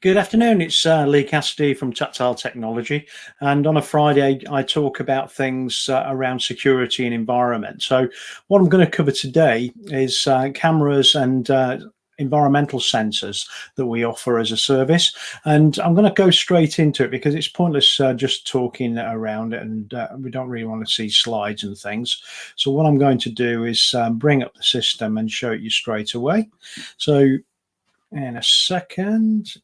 Good afternoon. It's Lee Cassidy from Tactile Technology, and on a Friday, I talk about things around security and environment. So, what I'm going to cover today is cameras and environmental sensors that we offer as a service, and I'm going to go straight into it because it's pointless just talking around it, and we don't really want to see slides and things. So, what I'm going to do is bring up the system and show it you straight away. So, in a second.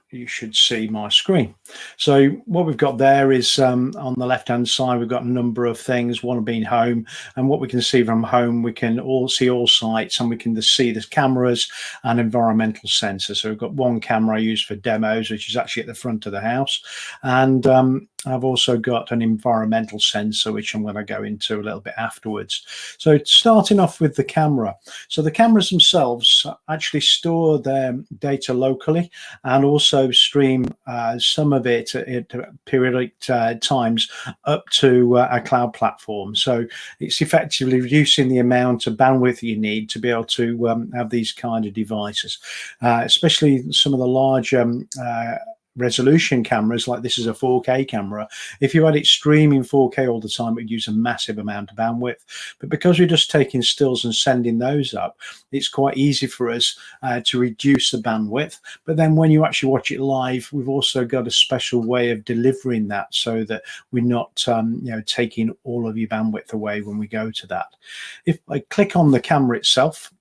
You should see my screen. So what we've got there is on the left hand side we've got a number of things, one being home, and what we can see from home, we can all see all sites, and we can just see the cameras and environmental sensors. So we've got one camera I use for demos, which is actually at the front of the house, and I've also got an environmental sensor, which I'm going to go into a little bit afterwards. So starting off with the camera. So the cameras themselves actually store their data locally and also stream some of it at periodic times up to a cloud platform. So it's effectively reducing the amount of bandwidth you need to be able to have these kind of devices, especially some of the large resolution cameras, like this is a 4K camera. If you had it streaming 4K all the time, it would use a massive amount of bandwidth. But because we're just taking stills and sending those up, it's quite easy for us to reduce the bandwidth. But then when you actually watch it live, we've also got a special way of delivering that so that we're not taking all of your bandwidth away when we go to that. If I click on the camera itself,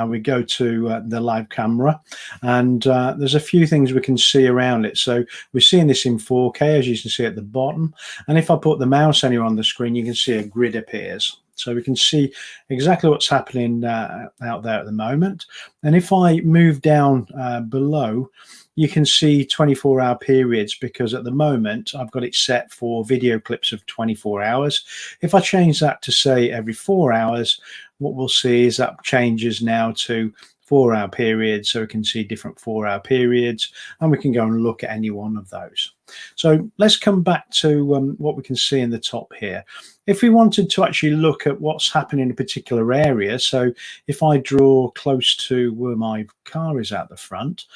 we go to the live camera, and there's a few things we can see around it. So we're seeing this in 4K, as you can see at the bottom, and if I put the mouse anywhere on the screen, you can see a grid appears. So we can see exactly what's happening out there at the moment. And if I move down below, you can see 24-hour periods, because at the moment I've got it set for video clips of 24 hours. If I change that to say every 4 hours, what we'll see is that changes now to 4-hour periods, so we can see different 4-hour periods, and we can go and look at any one of those. So let's come back to what we can see in the top here. If we wanted to actually look at what's happening in a particular area, so if I draw close to where my car is at the front,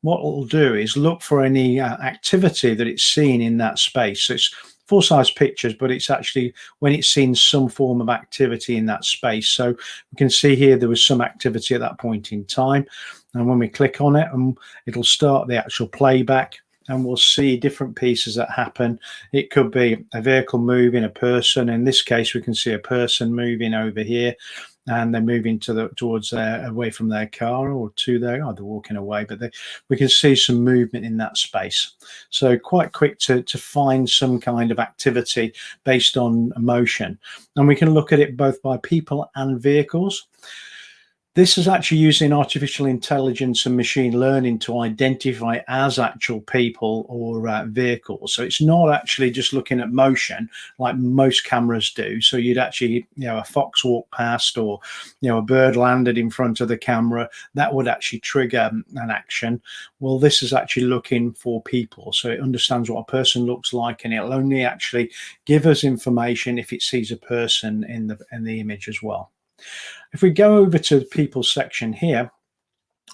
what it'll do is look for any activity that it's seen in that space. So it's full-size pictures, but it's actually when it's seen some form of activity in that space. So we can see here there was some activity at that point in time, and when we click on it, it'll start the actual playback, and we'll see different pieces that happen. It could be a vehicle moving, a person. In this case, we can see a person moving over here, and they're moving towards away from their car, or to their, they're walking away, but we can see some movement in that space. So quite quick to find some kind of activity based on motion. And we can look at it both by people and vehicles. This is actually using artificial intelligence and machine learning to identify as actual people or vehicles. So it's not actually just looking at motion like most cameras do. So you'd actually, a fox walk past, or, a bird landed in front of the camera, that would actually trigger an action. Well, this is actually looking for people. So it understands what a person looks like, and it'll only actually give us information if it sees a person in the image as well. If we go over to the people section here,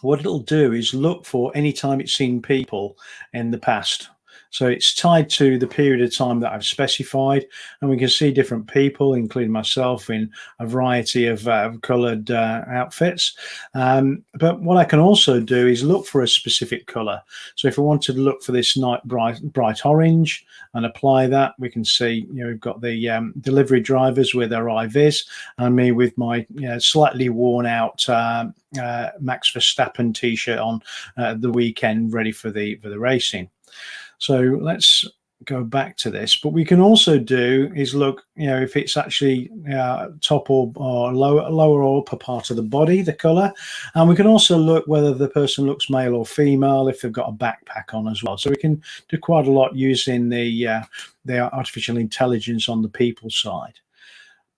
what it'll do is look for any time it's seen people in the past. So it's tied to the period of time that I've specified, and we can see different people, including myself, in a variety of coloured outfits. But what I can also do is look for a specific colour. So if I wanted to look for this night bright orange and apply that, we can see, we've got the delivery drivers with their IVs, and me with my slightly worn out Max Verstappen t-shirt on the weekend, ready for the racing. So let's go back to this. But we can also do is look, if it's actually top or lower or upper part of the body, the color. And we can also look whether the person looks male or female, if they've got a backpack on as well. So we can do quite a lot using the artificial intelligence on the people side.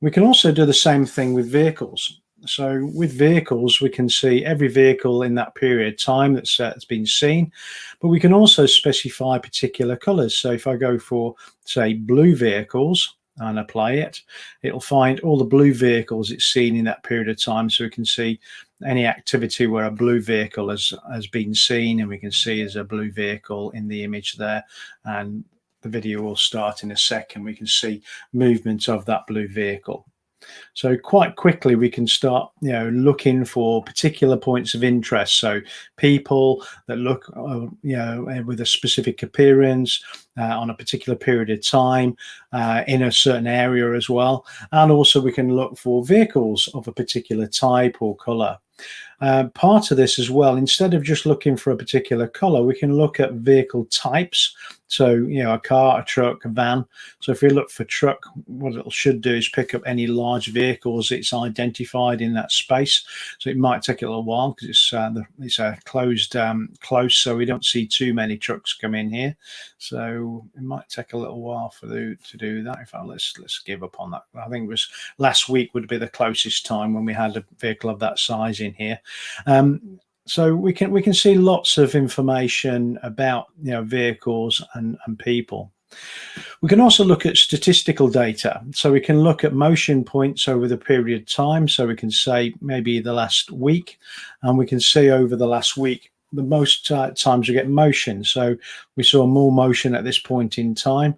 We can also do the same thing with vehicles. So with vehicles, we can see every vehicle in that period of time that's been seen, but we can also specify particular colors. So if I go for, say, blue vehicles and apply it, it'll find all the blue vehicles it's seen in that period of time. So we can see any activity where a blue vehicle has been seen, and we can see there's a blue vehicle in the image there, and the video will start in a second. We can see movement of that blue vehicle. So quite quickly we can start, looking for particular points of interest. So people that look, with a specific appearance on a particular period of time in a certain area as well. And also we can look for vehicles of a particular type or color. Part of this as well, instead of just looking for a particular color, we can look at vehicle types. So, a car, a truck, a van. So if we look for truck, what it should do is pick up any large vehicles it's identified in that space. So it might take a little while because it's a closed close, so we don't see too many trucks come in here. So it might take a little while to do that. In fact, let's give up on that. I think it was last week would be the closest time when we had a vehicle of that size in here. So we can see lots of information about vehicles and people. We can also look at statistical data. So we can look at motion points over the period of time. So we can say maybe the last week, and we can see over the last week the most times we get motion. So we saw more motion at this point in time.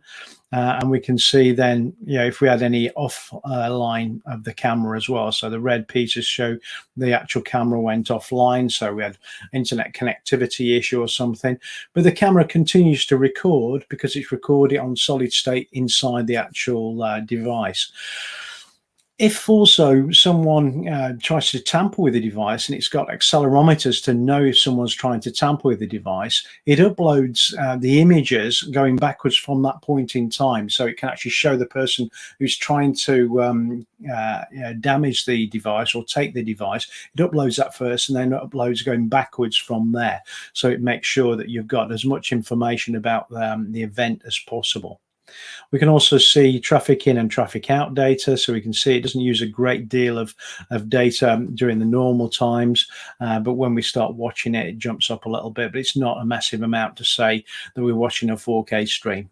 And we can see then, if we had any off line of the camera as well. So the red pieces show the actual camera went offline. So we had internet connectivity issue or something. But the camera continues to record because it's recorded on solid state inside the actual device. If also someone tries to tamper with the device and it's got accelerometers to know if someone's trying to tamper with the device, it uploads the images going backwards from that point in time. So it can actually show the person who's trying to damage the device or take the device. It uploads that first and then uploads going backwards from there. So it makes sure that you've got as much information about the event as possible. We can also see traffic in and traffic out data. So we can see it doesn't use a great deal of data during the normal times. But when we start watching it, it jumps up a little bit, but it's not a massive amount to say that we're watching a 4K stream.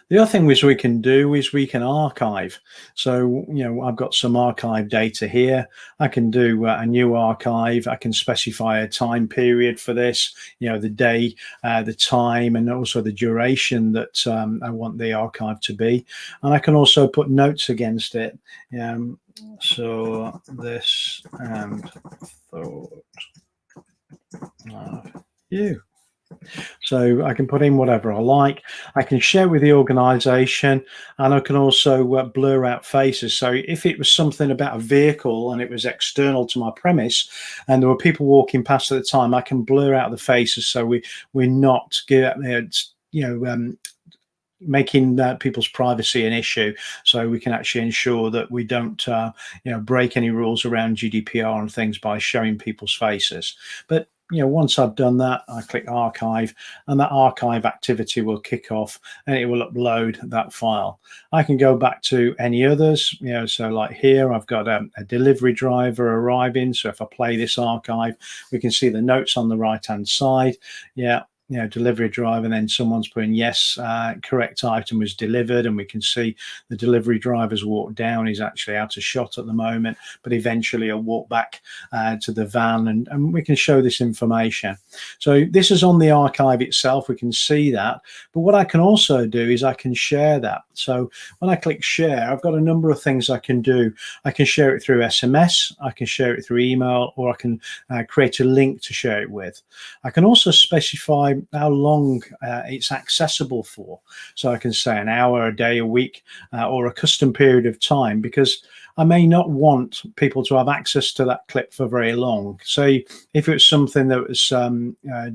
The other thing we can do is we can archive. So, I've got some archive data here. I can do a new archive. I can specify a time period for this, the day, the time, and also the duration that I want the archive to be. And I can also put notes against it. So this and thought of you. So I can put in whatever I like. I can share with the organization, and I can also blur out faces. So if it was something about a vehicle and it was external to my premise and there were people walking past at the time, I can blur out the faces so we're not making people's privacy an issue. So we can actually ensure that we don't break any rules around GDPR and things by showing people's faces. But once I've done that, I click archive, and that archive activity will kick off and it will upload that file. I can go back to any others, so like here, I've got a delivery driver arriving. So if I play this archive, we can see the notes on the right-hand side. Delivery driver, and then someone's putting yes, correct item was delivered, and we can see the delivery driver's walked down. He's actually out of shot at the moment, but eventually he'll walk back to the van, and we can show this information. So this is on the archive itself. We can see that, but what I can also do is I can share that. So when I click share, I've got a number of things I can do. I can share it through SMS, I can share it through email, or I can create a link to share it with. I can also specify how long it's accessible for. So I can say an hour, a day, a week, or a custom period of time, because I may not want people to have access to that clip for very long. Say if it's something that was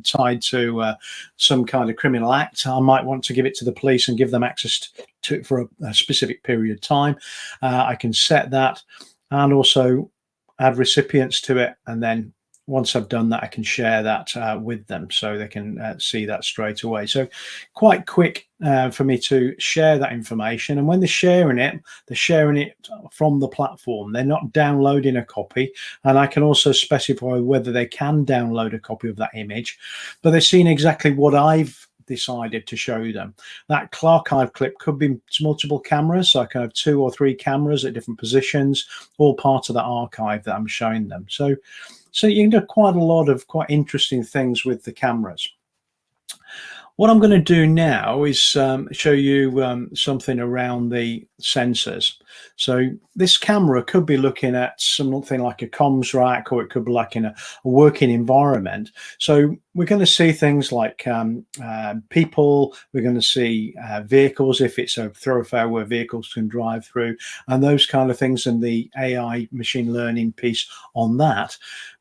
tied to some kind of criminal act, I might want to give it to the police and give them access to it for a specific period of time. I can set that and also add recipients to it, and then once I've done that, I can share that with them so they can see that straight away. So quite quick for me to share that information. And when they're sharing it from the platform. They're not downloading a copy. And I can also specify whether they can download a copy of that image, but they're seeing exactly what I've decided to show them. That archive clip could be multiple cameras, so I can have 2 or 3 cameras at different positions, all part of that archive that I'm showing them. So you can do quite a lot of quite interesting things with the cameras. What I'm going to do now is show you something around the sensors. So this camera could be looking at something like a comms rack, or it could be like in a working environment. So we're going to see things like people, we're going to see vehicles, if it's a thoroughfare where vehicles can drive through, and those kind of things, and the AI machine learning piece on that.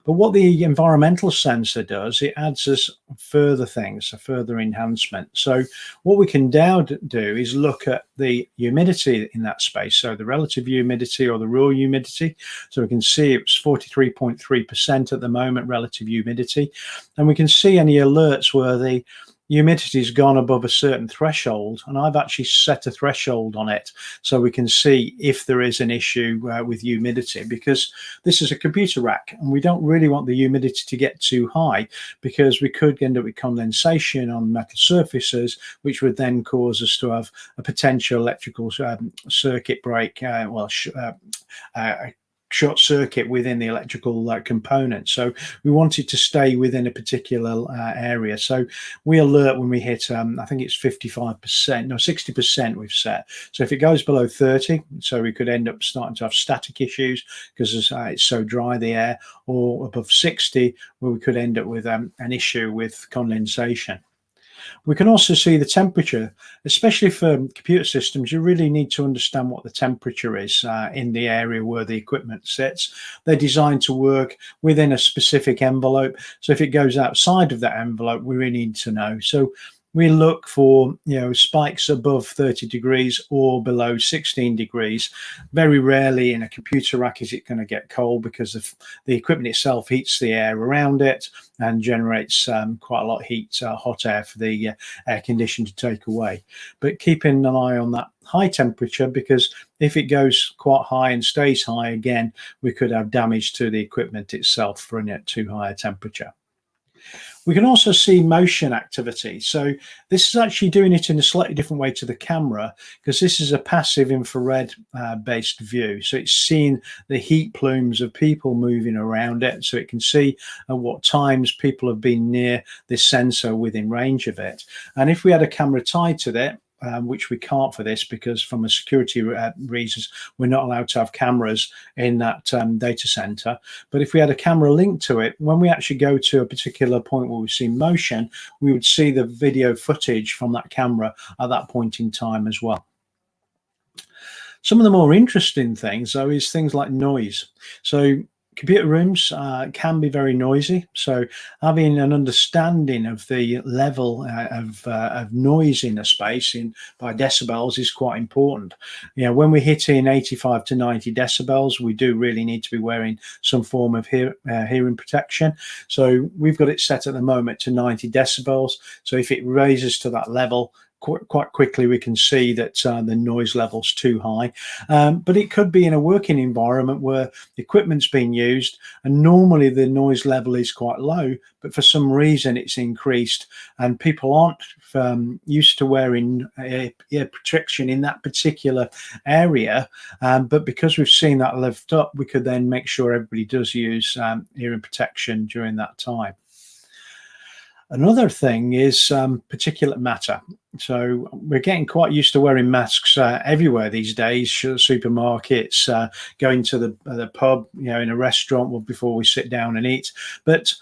But what the environmental sensor does, it adds us further things, a further enhancement. So what we can now do is look at the humidity in that space, so the relative humidity or the raw humidity. So we can see it's 43.3% at the moment, relative humidity. And we can see any alerts where the humidity has gone above a certain threshold, and I've actually set a threshold on it so we can see if there is an issue with humidity, because this is a computer rack and we don't really want the humidity to get too high, because we could end up with condensation on metal surfaces, which would then cause us to have a potential electrical circuit break, short circuit within the electrical component. So we want it to stay within a particular area. So we alert when we hit I think it's 55%, no, 60% we've set. So if it goes below 30, so we could end up starting to have static issues because it's so dry, the air, or above 60 where we could end up with an issue with condensation. We can also see the temperature. Especially for computer systems, you really need to understand what the temperature is in the area where the equipment sits. They're designed to work within a specific envelope. So if it goes outside of that envelope, we really need to know. So we look for, spikes above 30 degrees or below 16 degrees. Very rarely in a computer rack is it going to get cold, because the equipment itself heats the air around it and generates quite a lot of heat, hot air for the air condition to take away. But keeping an eye on that high temperature, because if it goes quite high and stays high again, we could have damage to the equipment itself for running at too high a temperature. We can also see motion activity. So this is actually doing it in a slightly different way to the camera, because this is a passive infrared based view. So it's seeing the heat plumes of people moving around it. So it can see at what times people have been near this sensor within range of it. And if we had a camera tied to that, which we can't for this, because from a security reasons, we're not allowed to have cameras in that data center. But if we had a camera linked to it, when we actually go to a particular point where we see motion, we would see the video footage from that camera at that point in time as well. Some of the more interesting things, though, is things like noise. So computer rooms can be very noisy, so having an understanding of the level of noise in a space by decibels is quite important. When we're hitting 85 to 90 decibels, we do really need to be wearing some form of hearing protection. So we've got it set at the moment to 90 decibels. So if it raises to that level, quite quickly we can see that the noise level's too high. But it could be in a working environment where the equipment's being used and normally the noise level is quite low, but for some reason it's increased and people aren't used to wearing ear protection in that particular area. But because we've seen that lift up, we could then make sure everybody does use hearing protection during that time. Another thing is particulate matter. So we're getting quite used to wearing masks everywhere these days, supermarkets, going to the pub, in a restaurant before we sit down and eat. But,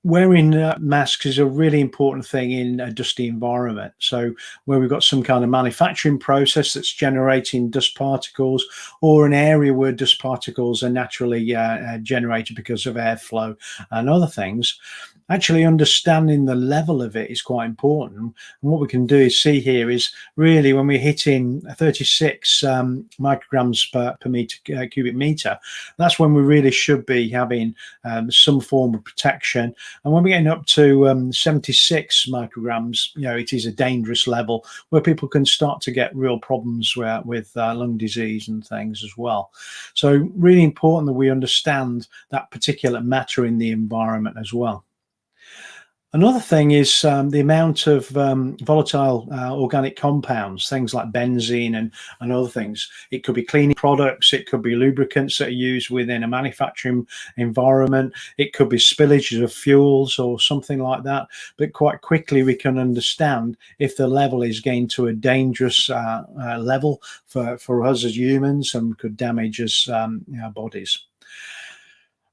wearing masks is a really important thing in a dusty environment. So where we've got some kind of manufacturing process that's generating dust particles, or an area where dust particles are naturally generated because of airflow and other things, actually understanding the level of it is quite important. And what we can do is see here is really when we're hitting 36 micrograms per meter cubic meter, that's when we really should be having some form of protection. And when we're getting up to 76 micrograms, it is a dangerous level where people can start to get real problems with lung disease and things as well. So really important that we understand that particulate matter in the environment as well. Another thing is the amount of volatile organic compounds, things like benzene and other things. It could be cleaning products, it could be lubricants that are used within a manufacturing environment, it could be spillages of fuels or something like that. But quite quickly we can understand if the level is getting to a dangerous level for us as humans and could damage us, our bodies.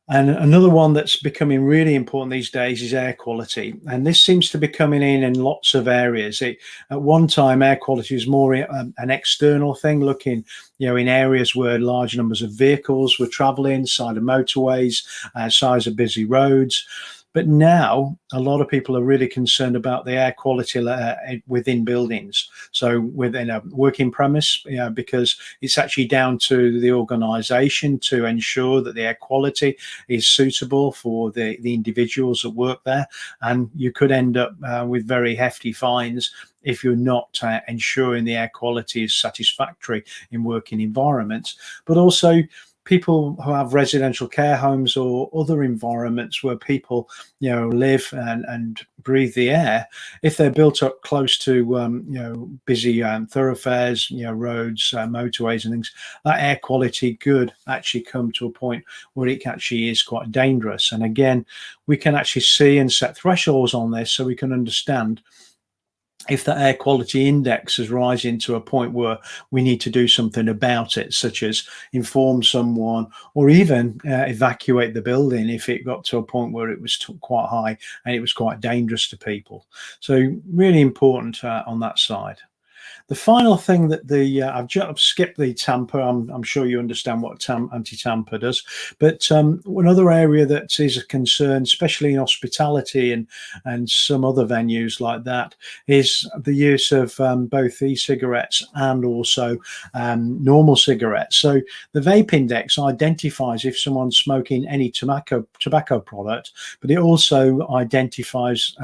And another one that's becoming really important these days is air quality. And this seems to be coming in lots of areas. At one time, air quality was more an external thing, looking, in areas where large numbers of vehicles were traveling, side of motorways, sides of busy roads. But now a lot of people are really concerned about the air quality within buildings. So within a working premise, because it's actually down to the organisation to ensure that the air quality is suitable for the individuals that work there. And you could end up with very hefty fines if you're not ensuring the air quality is satisfactory in working environments. But also, people who have residential care homes or other environments where people live and breathe the air, if they're built up close to busy thoroughfares, roads, motorways and things, that air quality could actually come to a point where it actually is quite dangerous. And again, we can actually see and set thresholds on this so we can understand if the air quality index is rising to a point where we need to do something about it, such as inform someone or even evacuate the building if it got to a point where it was quite high and it was quite dangerous to people. So really important on that side. The final thing that I've skipped the tamper. I'm sure you understand what anti-tamper does, but another area that is a concern, especially in hospitality and some other venues like that, is the use of both e-cigarettes and also normal cigarettes. So the vape index identifies if someone's smoking any tobacco product, but it also identifies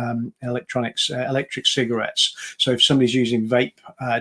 electric cigarettes. So if somebody's using vape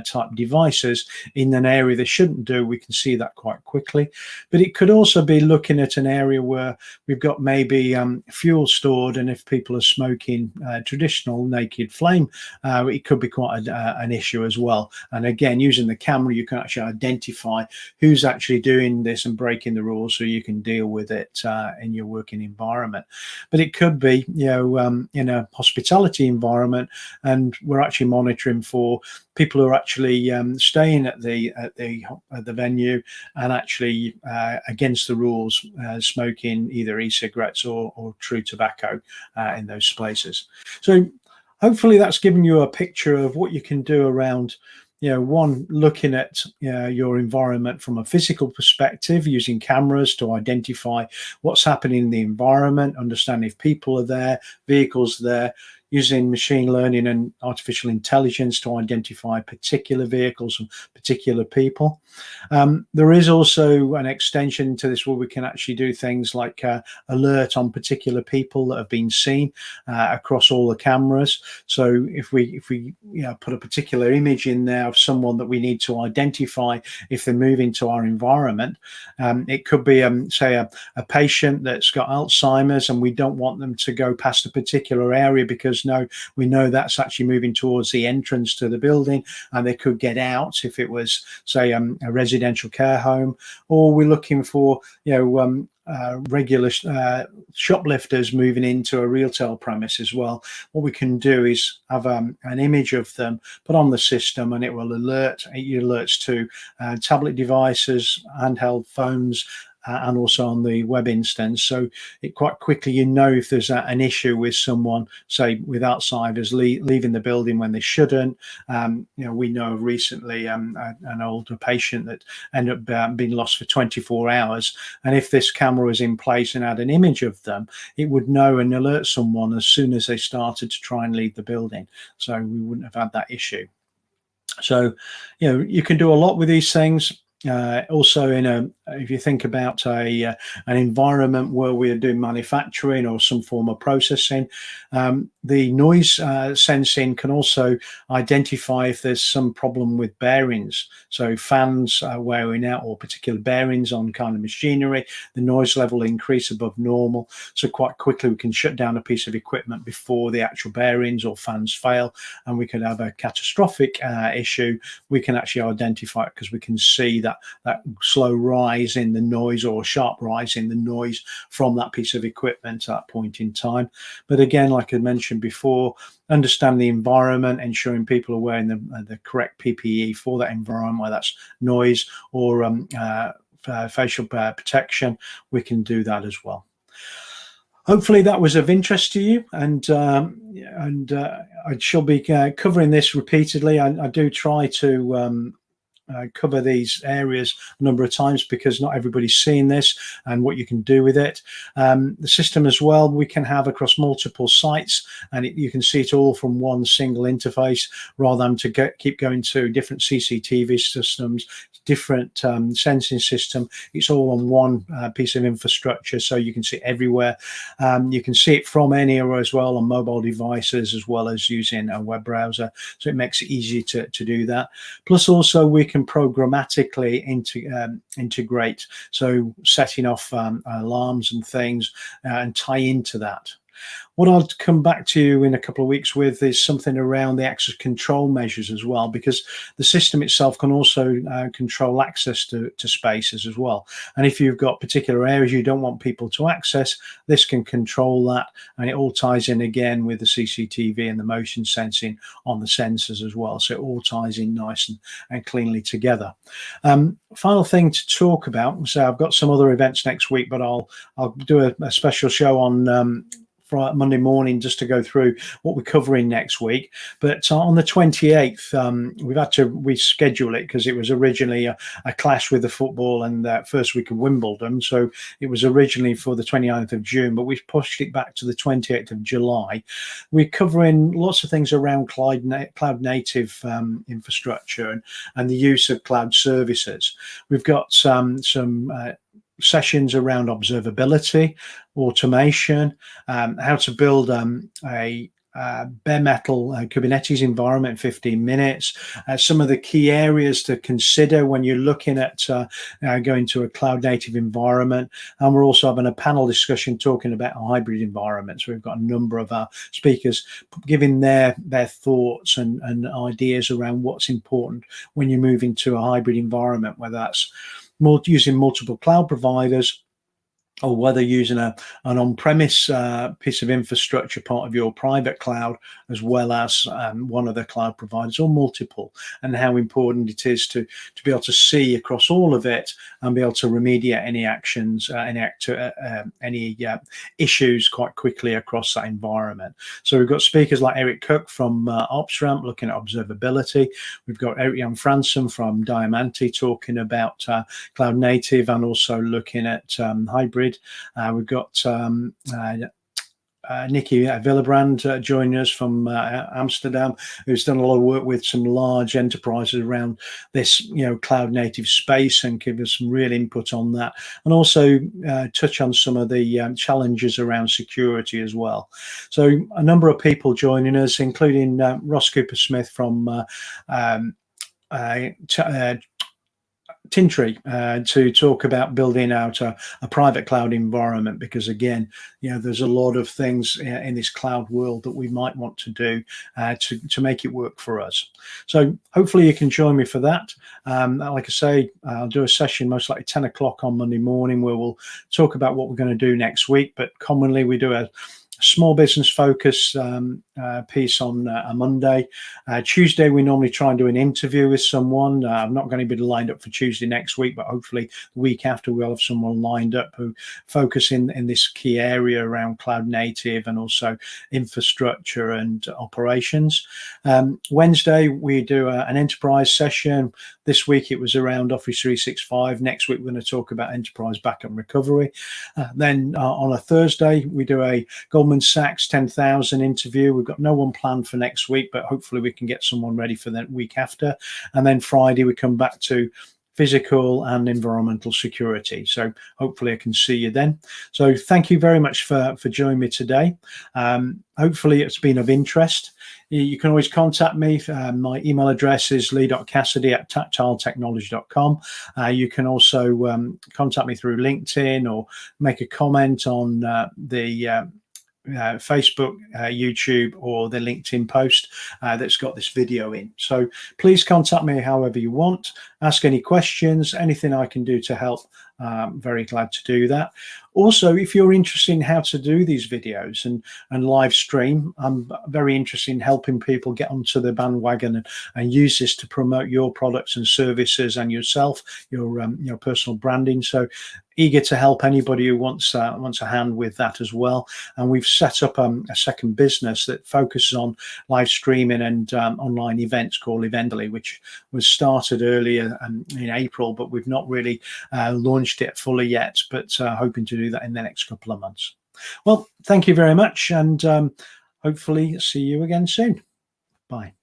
type devices in an area they shouldn't do, we can see that quite quickly. But it could also be looking at an area where we've got maybe fuel stored, and if people are smoking traditional naked flame, it could be quite an issue as well. And again, using the camera, you can actually identify who's actually doing this and breaking the rules, so you can deal with it in your working environment. But it could be, in a hospitality environment, and we're actually monitoring for people who are actually staying at the venue and actually against the rules, smoking either e-cigarettes or true tobacco in those places. So hopefully that's given you a picture of what you can do around, one, looking at your environment from a physical perspective, using cameras to identify what's happening in the environment, understand if people are there, vehicles are there, using machine learning and artificial intelligence to identify particular vehicles and particular people. There is also an extension to this where we can actually do things like alert on particular people that have been seen across all the cameras. So if we put a particular image in there of someone that we need to identify if they're moving to our environment, it could be say a patient that's got Alzheimer's and we don't want them to go past a particular area because we know that's actually moving towards the entrance to the building, and they could get out if it was, say, a residential care home. Or we're looking for regular shoplifters moving into a retail premise as well. What we can do is have an image of them put on the system, and it will alert. It alerts to tablet devices, handheld phones, and also on the web instance. So it quite quickly, if there's an issue with someone, say with outsiders leaving the building when they shouldn't. We know recently an older patient that ended up being lost for 24 hours. And if this camera was in place and had an image of them, it would know and alert someone as soon as they started to try and leave the building. So we wouldn't have had that issue. So, you can do a lot with these things. Also, if you think about an environment where we are doing manufacturing or some form of processing, the noise sensing can also identify if there's some problem with bearings. So fans wearing out or particular bearings on kind of machinery, the noise level increase above normal. So quite quickly we can shut down a piece of equipment before the actual bearings or fans fail, and we could have a catastrophic issue. We can actually identify it because we can see that slow rise in the noise or sharp rise in the noise from that piece of equipment at that point in time. But again, like I mentioned before, understand the environment, ensuring people are wearing the correct PPE for that environment, whether that's noise or facial protection. We can do that as well. Hopefully that was of interest to you, and I shall be covering this repeatedly. I do try to cover these areas a number of times because not everybody's seen this and what you can do with it. The system as well, we can have across multiple sites, and you can see it all from one single interface rather than to keep going to different CCTV systems, different sensing system. It's all on one piece of infrastructure, so you can see it everywhere. You can see it from anywhere as well on mobile devices, as well as using a web browser, so it makes it easy to do that. Plus also we can programmatically integrate, so setting off alarms and things and tie into that. What I'll come back to you in a couple of weeks with is something around the access control measures as well, because the system itself can also control access to spaces as well. And if you've got particular areas you don't want people to access, this can control that, and it all ties in again with the CCTV and the motion sensing on the sensors as well. So it all ties in nice and cleanly together. Final thing to talk about, so I've got some other events next week, but I'll do a special show on Monday morning just to go through what we're covering next week. But on the 28th, we've had to reschedule it because it was originally a clash with the football and the first week of Wimbledon. So it was originally for the 29th of June, but we've pushed it back to the 28th of July. We're covering lots of things around cloud native infrastructure and the use of cloud services. We've got some sessions around observability, automation, how to build a bare metal Kubernetes environment in 15 minutes, some of the key areas to consider when you're looking at going to a cloud native environment. And we're also having a panel discussion talking about a hybrid environment. So we've got a number of our speakers giving their thoughts and ideas around what's important when you move into a hybrid environment, whether that's using multiple cloud providers, or whether using an on-premise piece of infrastructure, part of your private cloud, as well as one of the cloud providers, or multiple, and how important it is to be able to see across all of it and be able to remediate any actions, any issues quite quickly across that environment. So we've got speakers like Eric Cook from OpsRamp looking at observability. We've got Eric-Jan Franssen from Diamante talking about cloud native and also looking at hybrid. We've got Nikki Willebrand joining us from Amsterdam, who's done a lot of work with some large enterprises around this, cloud native space, and give us some real input on that, and also touch on some of the challenges around security as well. So a number of people joining us, including Ross Cooper-Smith from Tintri to talk about building out a private cloud environment, because again, there's a lot of things in this cloud world that we might want to do to make it work for us. So hopefully you can join me for that. Like I say, I'll do a session most likely 10 o'clock on Monday morning where we'll talk about what we're going to do next week. But commonly we do a small business focus piece on a Monday. Tuesday, we normally try and do an interview with someone. I'm not going to be lined up for Tuesday next week, but hopefully the week after we'll have someone lined up who focus in this key area around cloud native and also infrastructure and operations. Wednesday, we do an enterprise session. This week it was around Office 365. Next week, we're going to talk about enterprise backup recovery. Then on a Thursday, we do a Goldman Sachs 10,000 interview. We've got no one planned for next week, but hopefully we can get someone ready for the week after. And then Friday, we come back to physical and environmental security. So hopefully I can see you then. So thank you very much for joining me today. Hopefully it's been of interest. You can always contact me. My email address is lee.cassidy@tactiletechnology.com. You can also contact me through LinkedIn or make a comment on the Facebook, YouTube, or the LinkedIn post that's got this video in. So please contact me however you want. Ask any questions, anything I can do to help. Very glad to do that. Also, if you're interested in how to do these videos and live stream, I'm very interested in helping people get onto the bandwagon and use this to promote your products and services and yourself, your personal branding. So eager to help anybody who wants a hand with that as well. And we've set up a second business that focuses on live streaming and online events called Eventdly, which was started earlier in April, but we've not really launched it fully yet, but hoping to do that in the next couple of months. Well, thank you very much, and hopefully see you again soon. Bye.